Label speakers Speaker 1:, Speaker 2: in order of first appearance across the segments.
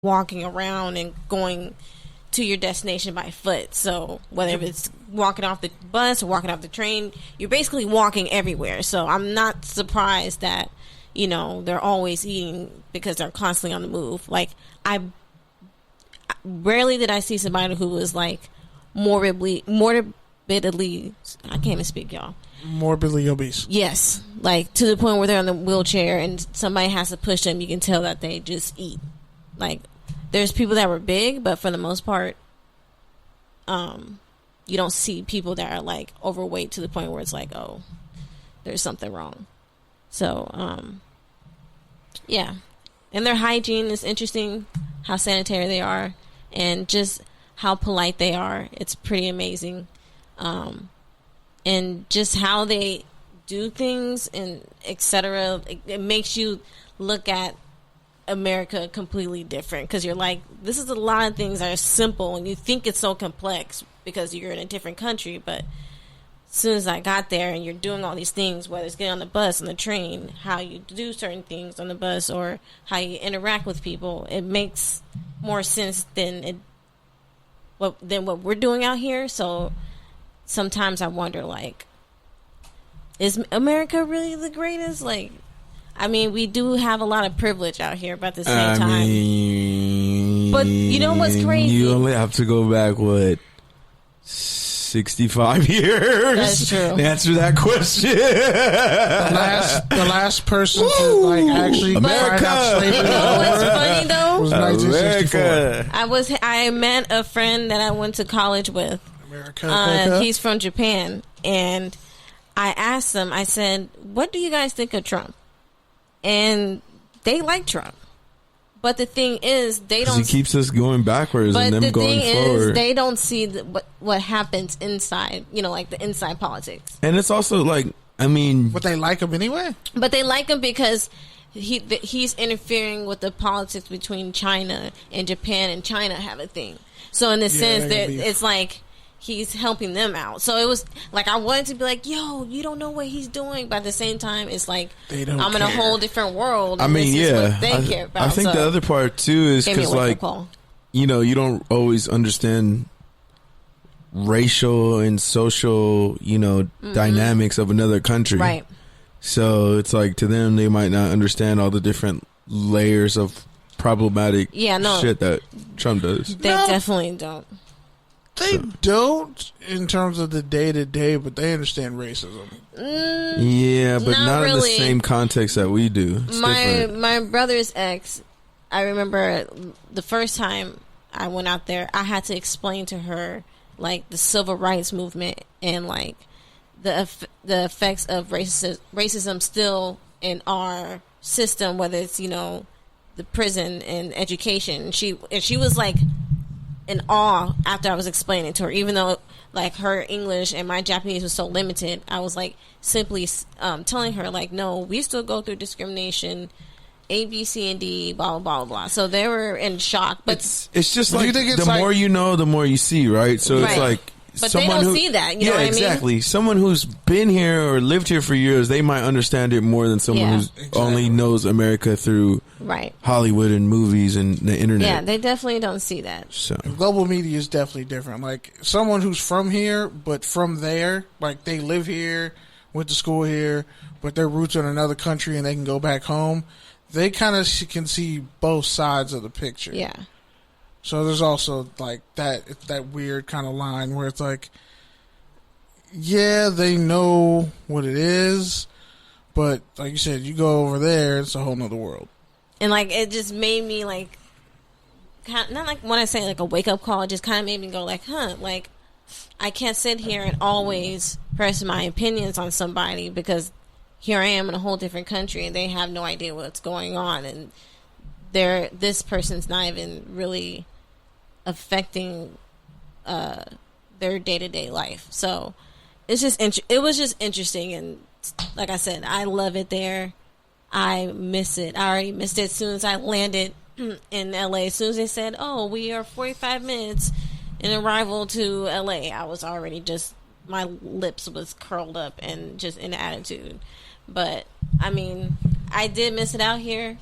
Speaker 1: walking around and going to your destination by foot. So whether it's walking off the bus or walking off the train, you're basically walking everywhere. So I'm not surprised that, you know, they're always eating because they're constantly on the move. Like, I rarely did I see somebody who was like morbidly, I can't even speak, y'all.
Speaker 2: Morbidly obese.
Speaker 1: Yes. Like, to the point where they're in the wheelchair and somebody has to push them. You can tell that they just eat. Like, there's people that were big, but for the most part, you don't see people that are like overweight to the point where it's like, oh, there's something wrong. So, yeah. And their hygiene is interesting, how sanitary they are, and just how polite they are. It's pretty amazing. And just how they do things and etc. It makes you look at America completely different, because you're like, this is a lot of things that are simple and you think it's so complex because you're in a different country. But as soon as I got there and you're doing all these things, whether it's getting on the bus, on the train, how you do certain things on the bus, or how you interact with people, it makes more sense than what we're doing out here. So sometimes I wonder, like, is America really the greatest? Like, I mean, we do have a lot of privilege out here, but at the same time. But you know what's crazy?
Speaker 3: You only have to go back, 65 years?
Speaker 1: That's true.
Speaker 3: To answer that question.
Speaker 2: The last person to like actually
Speaker 3: America.
Speaker 2: find out slavery.
Speaker 1: You know what's funny though?
Speaker 2: Was 1964.
Speaker 1: I met a friend that I went to college with.
Speaker 2: America.
Speaker 1: He's from Japan, and I asked them, I said, what do you guys think of Trump? And they like Trump. But the thing is, they don't.
Speaker 3: He keeps us going backwards and them going forward.
Speaker 1: Is, they don't see what happens inside, you know, like the inside politics.
Speaker 3: And it's also like, I mean,
Speaker 2: but they like him anyway.
Speaker 1: But they like him because he's interfering with the politics between China and Japan, and China have a thing. So in the sense that it's like he's helping them out. So it was like, I wanted to be like, yo, you don't know what he's doing, but at the same time, it's like, I'm in a whole different world.
Speaker 3: I mean,
Speaker 1: this is what they care about.
Speaker 3: I think the other part too is because, like, you know, you don't always understand racial and social, you know, dynamics of another country,
Speaker 1: right? So
Speaker 3: it's like, to them, they might not understand all the different layers of problematic shit that Trump does.
Speaker 1: They definitely don't.
Speaker 2: They don't in terms of the day-to-day, but they understand racism.
Speaker 3: Yeah, but not really. In the same context that we do. It's
Speaker 1: my brother's ex, I remember the first time I went out there, I had to explain to her, like, the civil rights movement and, like, the effects of racism still in our system, whether it's, you know, the prison and education. She was, like, in awe after I was explaining to her, even though, like, her English and my Japanese was so limited. I was, like, simply telling her, like, no, we still go through discrimination, A, B, C, and D, blah, blah, blah, blah. So they were in shock. But
Speaker 3: it's just like, the more you know, the more you see, right? So it's like,
Speaker 1: but they don't see that, you know what I mean?
Speaker 3: Exactly. Someone who's been here or lived here for years, they might understand it more than someone who only knows America through Hollywood and movies and the internet.
Speaker 1: Yeah, they definitely don't see that.
Speaker 3: So
Speaker 2: global media is definitely different. Like, someone who's from here, but from there, like, they live here, went to school here, but their roots are in another country and they can go back home. They kind of can see both sides of the picture.
Speaker 1: Yeah.
Speaker 2: So there's also, like, that weird kind of line where it's like, yeah, they know what it is, but like you said, you go over there, it's a whole nother world.
Speaker 1: And, like, it just made me, like, not like when I say, like, a wake-up call, it just kind of made me go, like, like, I can't sit here and always press my opinions on somebody, because here I am in a whole different country and they have no idea what's going on, and this person's not even really affecting their day-to-day life. So it was just interesting, and like I said, I love it there. I miss it. I already missed it as soon as I landed in LA. As soon as they said, oh, we are 45 minutes in arrival to LA, I was already just, my lips was curled up and just in attitude. But I mean, I did miss it out here.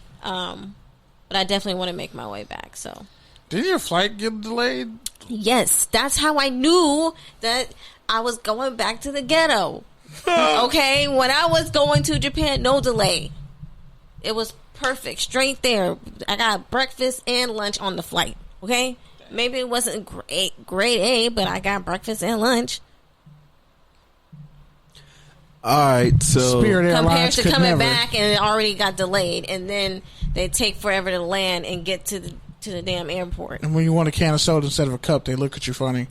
Speaker 1: but I definitely want to make my way back. So,
Speaker 2: did your flight get delayed?
Speaker 1: Yes, that's how I knew that I was going back to the ghetto. Okay, when I was going to Japan, no delay. It was perfect, straight there. I got breakfast and lunch on the flight. Okay, maybe it wasn't grade A, but I got breakfast and lunch.
Speaker 3: All right, so
Speaker 2: Spirit
Speaker 1: compared
Speaker 2: Airlines
Speaker 1: to
Speaker 2: could
Speaker 1: coming
Speaker 2: never.
Speaker 1: back and it already got delayed, and then they take forever to land and get to the damn airport.
Speaker 2: And when you want a can of soda instead of a cup, they look at you funny.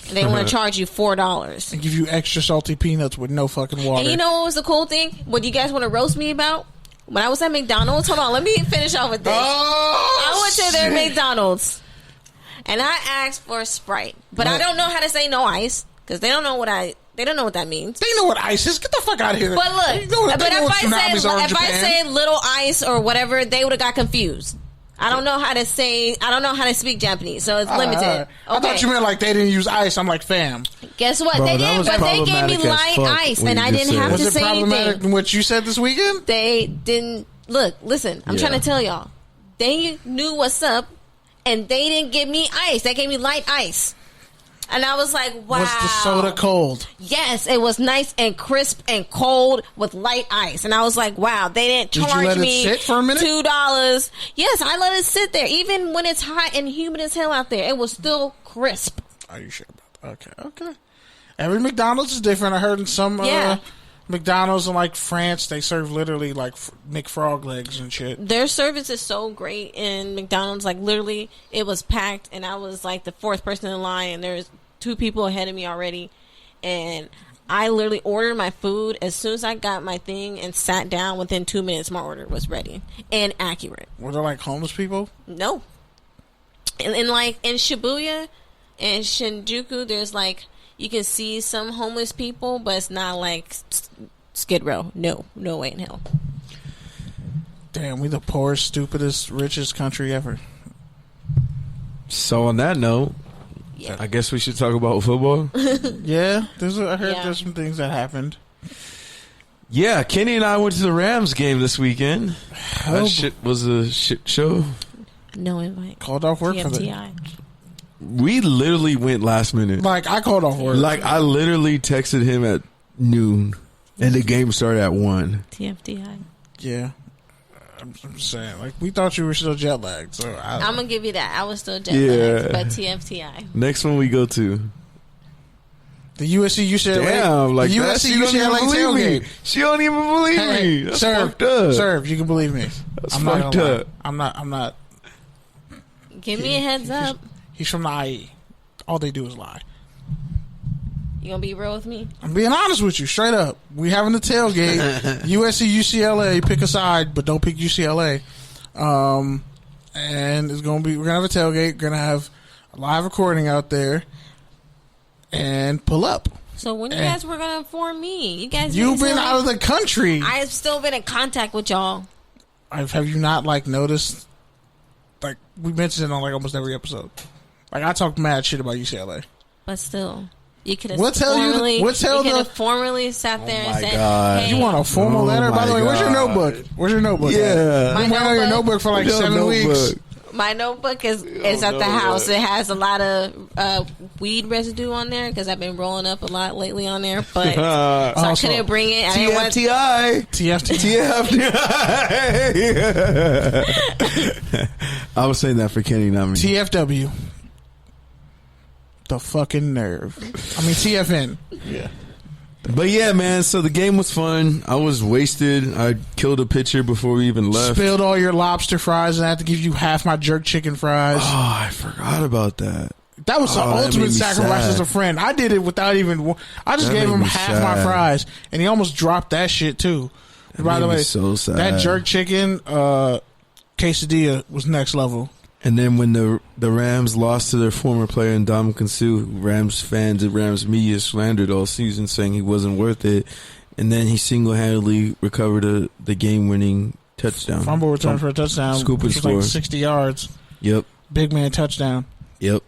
Speaker 1: And they want to charge you $4
Speaker 2: and give you extra salty peanuts with no fucking water.
Speaker 1: And you know what was the cool thing? What you guys want to roast me about? When I was at McDonald's, hold on, let me finish off with this. I went to their McDonald's and I asked for a Sprite, but I don't know how to say no ice because they don't know what that means.
Speaker 2: They know what ice is. Get the fuck out of here.
Speaker 1: But look, if I say little ice or whatever, they would have got confused. I don't know how to speak Japanese, so it's limited.
Speaker 2: Right. Okay. I thought you meant like they didn't use ice. I'm like, fam.
Speaker 1: Guess what?
Speaker 3: Bro,
Speaker 1: they did, but they gave me light ice, and I didn't have to say anything. Was it problematic
Speaker 2: in what you said this weekend?
Speaker 1: They didn't. Look, listen, I'm trying to tell y'all. They knew what's up, and they didn't give me ice. They gave me light ice. And I was like, wow.
Speaker 2: Was the soda cold?
Speaker 1: Yes, it was nice and crisp and cold with light ice. And I was like, wow, they didn't charge me
Speaker 2: sit for a minute?
Speaker 1: $2. Yes, I let it sit there. Even when it's hot and humid as hell out there, it was still crisp.
Speaker 2: Are you sure about that? Okay. Every McDonald's is different. I heard in some McDonald's in like France, they serve literally like McFrog legs and shit.
Speaker 1: Their service is so great in McDonald's. Like literally, it was packed, and I was like the fourth person in line, and there's 2 people ahead of me already, and I literally ordered my food as soon as I got my thing and sat down. Within 2 minutes, my order was ready and accurate.
Speaker 2: Were there like homeless people?
Speaker 1: No. And like in Shibuya and Shinjuku, there's like you can see some homeless people, but it's not like Skid Row. No way in hell.
Speaker 2: Damn, we the poorest, stupidest, richest country ever.
Speaker 3: So on that note, I guess we should talk about football.
Speaker 2: Yeah, I heard there's some things that happened.
Speaker 3: Yeah, Kenny and I went to the Rams game this weekend. That shit was a shit show.
Speaker 1: No invite.
Speaker 2: Called off work for
Speaker 1: TFTI.
Speaker 3: We literally went last minute.
Speaker 2: Like, I called off work.
Speaker 3: Like, I literally texted him at noon, and the game started at 1.
Speaker 1: TFTI.
Speaker 2: Yeah. I'm saying, like, we thought you were still jet lagged. So
Speaker 1: I'm going to give you that. I was still jet lagged, but TFTI.
Speaker 3: Next one we go to.
Speaker 2: The USC UCLA.
Speaker 3: Damn, like
Speaker 2: the USC UCLA tailgate.
Speaker 3: She don't even believe me. That's fucked up.
Speaker 2: Serve, you can believe me.
Speaker 3: That's fucked up.
Speaker 2: I'm not.
Speaker 1: Give me a heads up.
Speaker 2: He's from the IE. All they do is lie.
Speaker 1: You gonna be real with me?
Speaker 2: I'm being honest with you, straight up. We having the tailgate. USC, UCLA, pick a side, but don't pick UCLA. And we're gonna have a tailgate. We're gonna have a live recording out there, and pull up.
Speaker 1: So when you guys were gonna inform me?
Speaker 2: You've been out of the country.
Speaker 1: I have still been in contact with y'all.
Speaker 2: Have you not noticed? Like, we mentioned it on almost every episode. Like, I talked mad shit about UCLA.
Speaker 1: But still, you could have formally sat there and said,
Speaker 3: God.
Speaker 1: hey.
Speaker 2: You want a formal letter? By the way, where's your notebook? Where's your notebook?
Speaker 3: Yeah.
Speaker 2: I've been waiting on your notebook for 7 weeks.
Speaker 1: My notebook is at the house. It has a lot of weed residue on there because I've been rolling up a lot lately on there. But so I couldn't bring it.
Speaker 3: TFTI. I was saying that for Kenny, not me.
Speaker 2: TFW. The fucking nerve. I mean, TFN.
Speaker 3: Yeah. But yeah, man, so the game was fun. I was wasted. I killed a pitcher before we even left.
Speaker 2: Spilled all your lobster fries, and I had to give you half my jerk chicken fries.
Speaker 3: Oh, I forgot about that.
Speaker 2: That was the ultimate sacrifice as a friend. I did it without even... I just gave him half my fries, and he almost dropped that shit, too. By the way,
Speaker 3: so sad.
Speaker 2: That jerk chicken quesadilla was next level.
Speaker 3: And then when the Rams lost to their former player Ndamukong Suh, Rams fans and Rams media slandered all season, saying he wasn't worth it. And then he single-handedly recovered the game-winning touchdown.
Speaker 2: Fumble return for a touchdown.
Speaker 3: Scoop and score.
Speaker 2: Like 60 yards.
Speaker 3: Yep.
Speaker 2: Big man touchdown.
Speaker 3: Yep.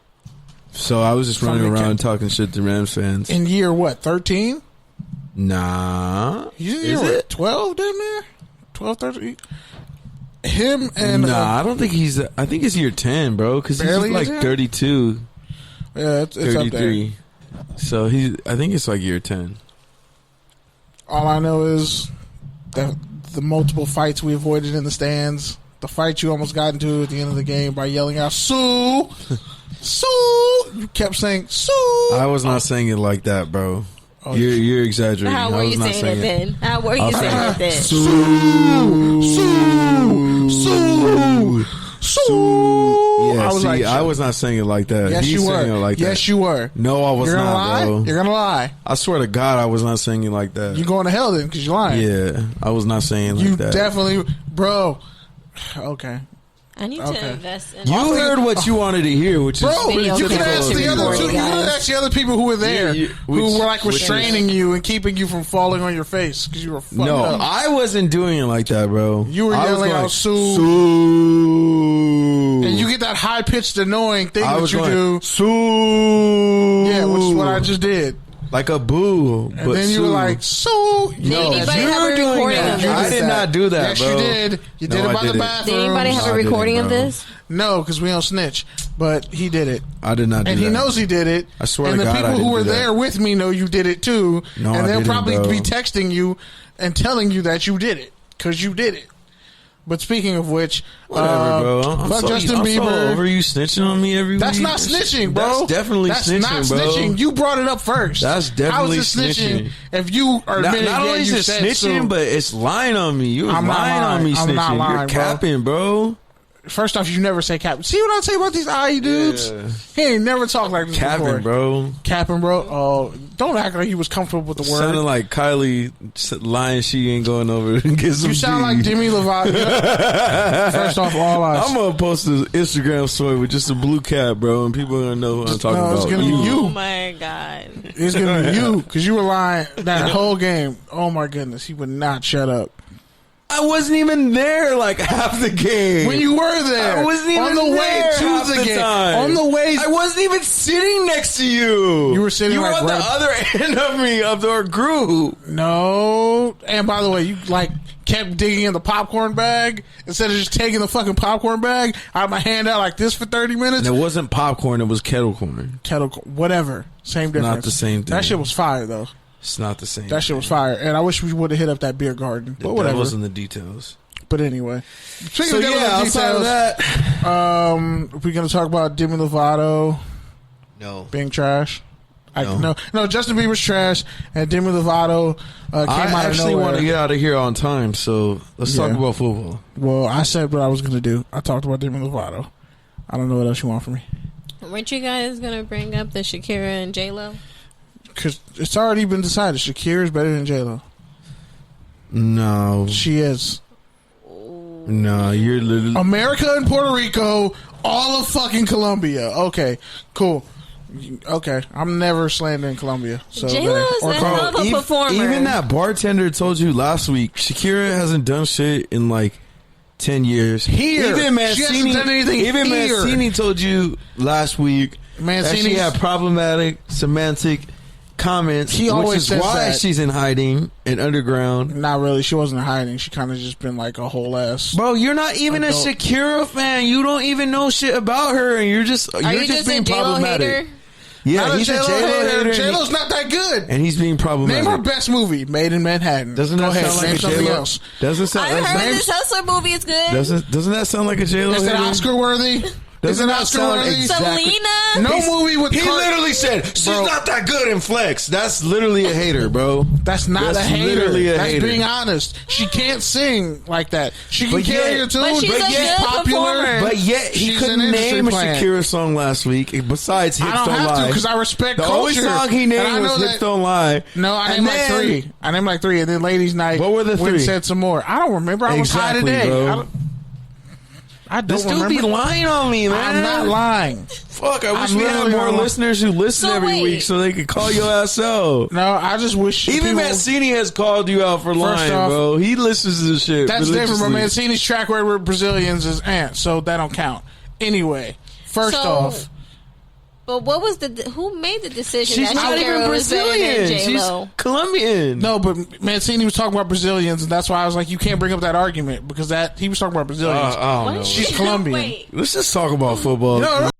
Speaker 3: So I was just running around talking shit to Rams fans.
Speaker 2: In year what, 13?
Speaker 3: Nah.
Speaker 2: Is it 12 damn near? 12, 13? him and
Speaker 3: I don't think he's. I think it's year 10, bro, because he's
Speaker 2: Barely
Speaker 3: like
Speaker 2: is it?
Speaker 3: 32,
Speaker 2: yeah, it's up there.
Speaker 3: 33. So I think it's like year 10.
Speaker 2: All I know is that the multiple fights we avoided in the stands, the fight you almost got into at the end of the game by yelling out "Sue, Sue." You kept saying "Sue."
Speaker 3: I was not saying it like that, bro.
Speaker 2: Oh,
Speaker 3: You're exaggerating.
Speaker 1: How were
Speaker 3: I was
Speaker 1: you
Speaker 3: not
Speaker 1: saying it then? How were you saying it then?
Speaker 2: Sue, Sue, Sue, Sue.
Speaker 3: Yeah,
Speaker 2: I was like,
Speaker 3: I was not saying it like that.
Speaker 2: yes,
Speaker 3: He's
Speaker 2: you
Speaker 3: saying
Speaker 2: were.
Speaker 3: it like that.
Speaker 2: Yes, you were.
Speaker 3: No, I was
Speaker 2: You're gonna
Speaker 3: not,
Speaker 2: lie.
Speaker 3: bro.
Speaker 2: You're gonna lie.
Speaker 3: I swear to God, I was not saying it like that.
Speaker 2: You're going to hell then because you're lying.
Speaker 3: Yeah, I was not saying it like
Speaker 2: You
Speaker 3: that.
Speaker 2: definitely, bro. Okay.
Speaker 1: I need
Speaker 2: Okay.
Speaker 1: to invest in.
Speaker 3: You heard what you wanted to hear, which is
Speaker 2: Bro,
Speaker 1: Video
Speaker 2: you can
Speaker 1: typical
Speaker 2: ask
Speaker 1: of
Speaker 2: the other
Speaker 1: recording,
Speaker 2: two. You can
Speaker 1: guys.
Speaker 2: ask the other people who were there,
Speaker 3: Yeah,
Speaker 2: who were like
Speaker 3: which
Speaker 2: restraining you and keeping you from falling on your face because you were fucked
Speaker 3: no,
Speaker 2: up.
Speaker 3: I wasn't doing it like that, bro.
Speaker 2: You were
Speaker 3: I was
Speaker 2: yelling
Speaker 3: going,
Speaker 2: out, "Sue."
Speaker 3: Sue.
Speaker 2: And you get that high pitched annoying thing
Speaker 3: I
Speaker 2: that
Speaker 3: was
Speaker 2: you
Speaker 3: going,
Speaker 2: do.
Speaker 3: Sue.
Speaker 2: Yeah, which is what I just did.
Speaker 3: Like a boo.
Speaker 2: And
Speaker 3: but
Speaker 2: then you
Speaker 3: Sue.
Speaker 2: were like, "Sue."
Speaker 1: Did anybody
Speaker 3: you're
Speaker 1: have a
Speaker 3: doing
Speaker 1: recording
Speaker 3: that.
Speaker 1: of
Speaker 2: You
Speaker 1: this?
Speaker 3: I did not do that,
Speaker 2: yes,
Speaker 3: bro.
Speaker 2: you did. You
Speaker 3: No,
Speaker 2: did it
Speaker 3: I
Speaker 2: by the
Speaker 3: didn't.
Speaker 2: bathroom.
Speaker 1: Did anybody have
Speaker 3: No,
Speaker 1: a
Speaker 3: I didn't,
Speaker 1: recording of
Speaker 3: bro.
Speaker 1: this?
Speaker 2: No, because we don't snitch. But he did it.
Speaker 3: I did not do
Speaker 2: And
Speaker 3: that.
Speaker 2: he knows he did it.
Speaker 3: I swear
Speaker 2: and
Speaker 3: to
Speaker 2: the
Speaker 3: God, I
Speaker 2: people
Speaker 3: didn't
Speaker 2: who were
Speaker 3: do that.
Speaker 2: there with me know you did it too.
Speaker 3: No,
Speaker 2: and
Speaker 3: I
Speaker 2: they'll
Speaker 3: didn't,
Speaker 2: probably
Speaker 3: bro.
Speaker 2: be texting you and telling you that you did it because you did it. But speaking of which,
Speaker 3: Whatever, bro. I'm
Speaker 2: fuck
Speaker 3: so,
Speaker 2: Justin
Speaker 3: I'm so
Speaker 2: Bieber.
Speaker 3: over you snitching on me every
Speaker 2: That's
Speaker 3: week.
Speaker 2: not snitching, bro.
Speaker 3: That's definitely
Speaker 2: That's
Speaker 3: snitching,
Speaker 2: not
Speaker 3: bro.
Speaker 2: snitching. You brought it up first.
Speaker 3: That's definitely
Speaker 2: How is it
Speaker 3: snitching.
Speaker 2: if you are
Speaker 3: Not,
Speaker 2: admitting
Speaker 3: not only
Speaker 2: yeah,
Speaker 3: is
Speaker 2: you
Speaker 3: it
Speaker 2: said
Speaker 3: snitching,
Speaker 2: Sue.
Speaker 3: but it's lying on me. You're
Speaker 2: I'm not
Speaker 3: lying on me,
Speaker 2: lying.
Speaker 3: snitching.
Speaker 2: I'm not lying,
Speaker 3: You're
Speaker 2: bro.
Speaker 3: capping, bro.
Speaker 2: First off, you never say cap. See what I say about these IE dudes?
Speaker 3: Yeah.
Speaker 2: He ain't never talked like this before.
Speaker 3: Capping, bro.
Speaker 2: Capping, bro. Oh, don't act like he was comfortable with the word.
Speaker 3: Sounding like Kylie lying she ain't going over to get some
Speaker 2: You sound
Speaker 3: D.
Speaker 2: like Demi Lovato. First off, all eyes.
Speaker 3: I'm gonna post an Instagram story with just a blue cap, bro, and people are gonna know who I'm talking
Speaker 2: No, it's
Speaker 3: about.
Speaker 2: gonna be you.
Speaker 1: Oh my god!
Speaker 2: It's gonna be you because you were lying that whole game. Oh my goodness, he would not shut up.
Speaker 3: I wasn't even there like half the game.
Speaker 2: When you were there,
Speaker 3: I wasn't even
Speaker 2: on the way
Speaker 3: there
Speaker 2: to
Speaker 3: half
Speaker 2: the
Speaker 3: the
Speaker 2: game.
Speaker 3: time.
Speaker 2: On the way,
Speaker 3: I wasn't even sitting next to you.
Speaker 2: You were sitting
Speaker 3: You were
Speaker 2: like
Speaker 3: on the
Speaker 2: right-
Speaker 3: other end of me of our group.
Speaker 2: no. And by the way, you like kept digging in the popcorn bag instead of just taking the fucking popcorn bag. I had my hand out like this for 30 minutes.
Speaker 3: And it wasn't popcorn; it was kettle corn.
Speaker 2: Kettle, whatever, same difference.
Speaker 3: Not the same thing.
Speaker 2: That shit was fire though.
Speaker 3: It's not the same.
Speaker 2: That shit was fire, and I wish we would have hit up that beer garden. But
Speaker 3: That
Speaker 2: whatever.
Speaker 3: wasn't the details.
Speaker 2: But anyway, speaking
Speaker 3: So
Speaker 2: of devil's
Speaker 3: yeah, outside of
Speaker 2: details,
Speaker 3: that,
Speaker 2: we're gonna talk about Demi Lovato
Speaker 3: no.
Speaker 2: being trash.
Speaker 3: No.
Speaker 2: No, Justin Bieber's trash, and Demi Lovato came
Speaker 3: I
Speaker 2: out of
Speaker 3: actually
Speaker 2: nowhere.
Speaker 3: want to get out of here on time, so let's talk
Speaker 2: Yeah.
Speaker 3: about football.
Speaker 2: Well, I said what I was gonna do. I talked about Demi Lovato. I don't know what else you want from me
Speaker 1: Weren't you guys gonna bring up the Shakira and J Lo?
Speaker 2: because it's already been decided. Shakira is better than J Lo.
Speaker 3: No,
Speaker 2: She is.
Speaker 3: no, you're literally.
Speaker 2: America and Puerto Rico, all of fucking Colombia. Okay, cool. Okay, I'm never slandering Colombia. So
Speaker 1: J-Lo
Speaker 2: there.
Speaker 1: is
Speaker 2: Or
Speaker 1: a
Speaker 2: Col-
Speaker 1: hell of a performer.
Speaker 3: Even that bartender told you last week, Shakira hasn't done shit in like 10 years.
Speaker 2: Here.
Speaker 3: Even
Speaker 2: She hasn't done anything
Speaker 3: even
Speaker 2: here.
Speaker 3: Mancini told you last week that
Speaker 2: Mancini's-
Speaker 3: she had problematic semantic comments,
Speaker 2: He
Speaker 3: which
Speaker 2: always
Speaker 3: is
Speaker 2: says
Speaker 3: why
Speaker 2: that.
Speaker 3: she's in hiding and underground.
Speaker 2: Not really. She wasn't hiding. She kind of just been like a whole ass.
Speaker 3: Bro, you're not even a
Speaker 2: Adult.
Speaker 3: Shakira fan. You don't even know shit about her, and you're just
Speaker 1: Are you just a
Speaker 3: being
Speaker 1: J Lo
Speaker 3: problematic.
Speaker 1: hater?
Speaker 3: Yeah,
Speaker 2: Not
Speaker 3: he's a
Speaker 2: J-Lo
Speaker 3: J-Lo hater.
Speaker 2: J-Lo's not that good.
Speaker 3: and he's being problematic.
Speaker 2: Name her best movie, Made in Manhattan.
Speaker 3: Doesn't
Speaker 2: Go
Speaker 3: that
Speaker 2: ahead,
Speaker 3: sound like
Speaker 2: name
Speaker 3: a
Speaker 2: something
Speaker 3: J-Lo?
Speaker 2: else.
Speaker 3: Doesn't sound.
Speaker 1: I heard
Speaker 2: name's-
Speaker 1: this Hustler movie is good.
Speaker 3: Doesn't that sound like a J-Lo?
Speaker 2: Is it
Speaker 3: hater?
Speaker 2: Oscar worthy? Is it
Speaker 3: Doesn't that
Speaker 2: Oscar
Speaker 3: sound
Speaker 2: worthy?
Speaker 3: exactly-
Speaker 1: Selena.
Speaker 2: No movie with
Speaker 3: He
Speaker 2: Car-
Speaker 3: literally said she's
Speaker 2: Bro.
Speaker 3: not that good in flex. That's literally a hater, bro.
Speaker 2: That's not
Speaker 3: That's
Speaker 2: a hater.
Speaker 3: literally a
Speaker 2: That's
Speaker 3: hater.
Speaker 2: being honest. She can't sing like that. She can
Speaker 3: But
Speaker 2: carry
Speaker 3: yet-
Speaker 2: a tune,
Speaker 1: But she's a good performer.
Speaker 3: But yet he
Speaker 2: She's
Speaker 3: couldn't
Speaker 2: an industry
Speaker 3: name a
Speaker 2: plant.
Speaker 3: Shakira song last week. Besides "Hips
Speaker 2: I don't
Speaker 3: Don't
Speaker 2: have to
Speaker 3: Lie,"
Speaker 2: because I respect
Speaker 3: the
Speaker 2: culture.
Speaker 3: only song he
Speaker 2: And I
Speaker 3: named
Speaker 2: know
Speaker 3: was "Hips
Speaker 2: that-
Speaker 3: Don't Lie."
Speaker 2: No, I
Speaker 3: And
Speaker 2: named like
Speaker 3: then-
Speaker 2: three. And then Ladies Night.
Speaker 3: What were the
Speaker 2: went and
Speaker 3: three?
Speaker 2: said some more. I don't remember. I was high
Speaker 3: Exactly,
Speaker 2: today.
Speaker 3: bro.
Speaker 2: I don't
Speaker 3: This dude
Speaker 2: remember.
Speaker 3: be lying on me, man.
Speaker 2: I'm not lying.
Speaker 3: Fuck, I wish
Speaker 2: I'm
Speaker 3: we had
Speaker 2: literally
Speaker 3: more
Speaker 2: not lying.
Speaker 3: listeners who listen
Speaker 1: So
Speaker 3: every
Speaker 1: wait.
Speaker 3: week so they could call your ass out.
Speaker 2: No, I just wish
Speaker 3: Even
Speaker 2: people,
Speaker 3: Mancini has called you out for lying,
Speaker 2: off,
Speaker 3: bro. He listens to this shit.
Speaker 2: That's different, but
Speaker 3: religiously.
Speaker 2: Mancini's track record with Brazilians is ant, so that don't count. Anyway, first
Speaker 1: So-
Speaker 2: off,
Speaker 1: But what was who made the decision?
Speaker 3: She's
Speaker 1: that
Speaker 3: not
Speaker 1: Shakira
Speaker 3: even
Speaker 1: was better than
Speaker 3: Brazilian. She's
Speaker 1: J-Lo?
Speaker 3: Colombian.
Speaker 2: No, but Mancini was talking about Brazilians, and that's why I was like, you can't bring up that argument because he was talking about Brazilians.
Speaker 3: I don't know.
Speaker 2: She's Colombian.
Speaker 1: Wait.
Speaker 3: Let's just talk about football.
Speaker 2: No,